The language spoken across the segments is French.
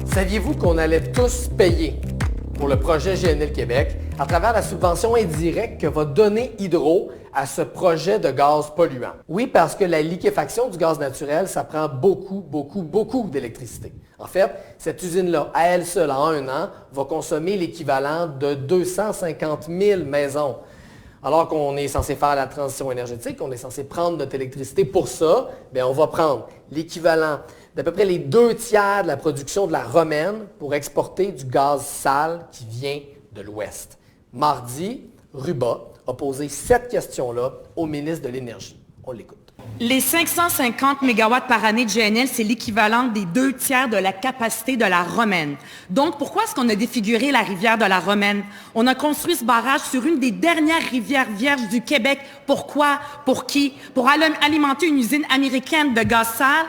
Saviez-vous qu'on allait tous payer pour le projet GNL Québec à travers la subvention indirecte que va donner Hydro à ce projet de gaz polluant? Oui, parce que la liquéfaction du gaz naturel, ça prend beaucoup d'électricité. En fait, cette usine-là, à elle seule, en un an, va consommer l'équivalent de 250 000 maisons. Alors qu'on est censé faire la transition énergétique, on est censé prendre notre électricité pour ça, bien, on va prendre l'équivalent d'à peu près les 2/3 de la production de la Romaine pour exporter du gaz sale qui vient de l'Ouest. Mardi, Ruba a posé cette question-là au ministre de l'Énergie. On l'écoute. Les 550 MW par année de GNL, c'est l'équivalent des 2/3 de la capacité de la Romaine. Donc, pourquoi est-ce qu'on a défiguré la rivière de la Romaine? On a construit ce barrage sur une des dernières rivières vierges du Québec. Pourquoi? Pour qui? Pour alimenter une usine américaine de gaz sale?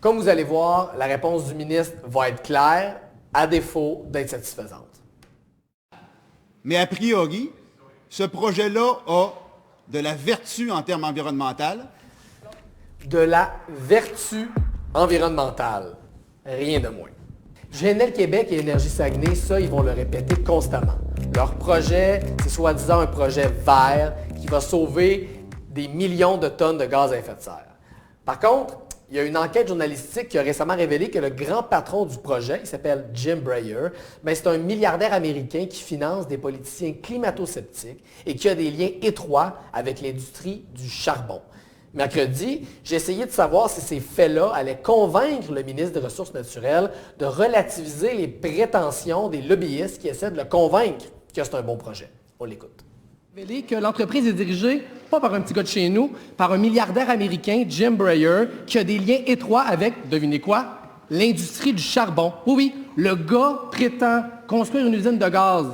Comme vous allez voir, la réponse du ministre va être claire, à défaut d'être satisfaisante. Mais a priori, ce projet-là a de la vertu en termes environnementaux. De la vertu environnementale. Rien de moins. GNL Québec et Énergie Saguenay, ça, ils vont le répéter constamment. Leur projet, c'est soi-disant un projet vert qui va sauver des millions de tonnes de gaz à effet de serre. Par contre, il y a une enquête journalistique qui a récemment révélé que le grand patron du projet, il s'appelle Jim Breyer, c'est un milliardaire américain qui finance des politiciens climato-sceptiques et qui a des liens étroits avec l'industrie du charbon. Mercredi, j'ai essayé de savoir si ces faits-là allaient convaincre le ministre des Ressources naturelles de relativiser les prétentions des lobbyistes qui essaient de le convaincre que c'est un bon projet. On l'écoute. Que l'entreprise est dirigée, pas par un petit gars de chez nous, par un milliardaire américain, Jim Breyer, qui a des liens étroits avec, devinez quoi, l'industrie du charbon. Oui, le gars prétend construire une usine de gaz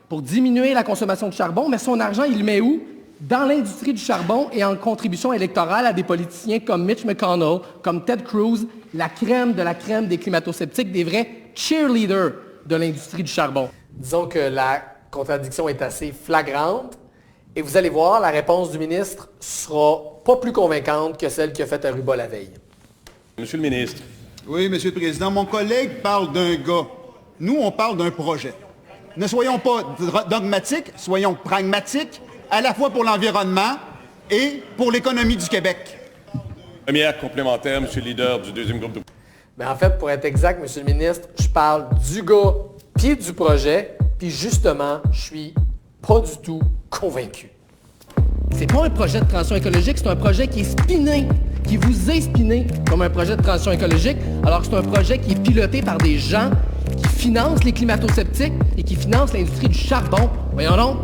pour diminuer la consommation de charbon, mais son argent, il le met où? Dans l'industrie du charbon et en contribution électorale à des politiciens comme Mitch McConnell, comme Ted Cruz, la crème de la crème des climato-sceptiques, des vrais cheerleaders de l'industrie du charbon. Disons que la contradiction est assez flagrante. Et vous allez voir, la réponse du ministre sera pas plus convaincante que celle qu'il a faite à Ruba la veille. Monsieur le ministre. Oui, Monsieur le Président, mon collègue parle d'un gars. Nous, on parle d'un projet. Ne soyons pas dogmatiques, soyons pragmatiques, à la fois pour l'environnement et pour l'économie du Québec. Première complémentaire, Monsieur le leader du deuxième groupe de... Mais en fait, pour être exact, Monsieur le ministre, je parle du gars puis du projet, puis justement, je suis pas du tout convaincu. C'est pas un projet de transition écologique, c'est un projet qui est spiné, qui vous est spiné comme un projet de transition écologique, alors que c'est un projet qui est piloté par des gens qui financent les climato-sceptiques et qui financent l'industrie du charbon. Voyons donc.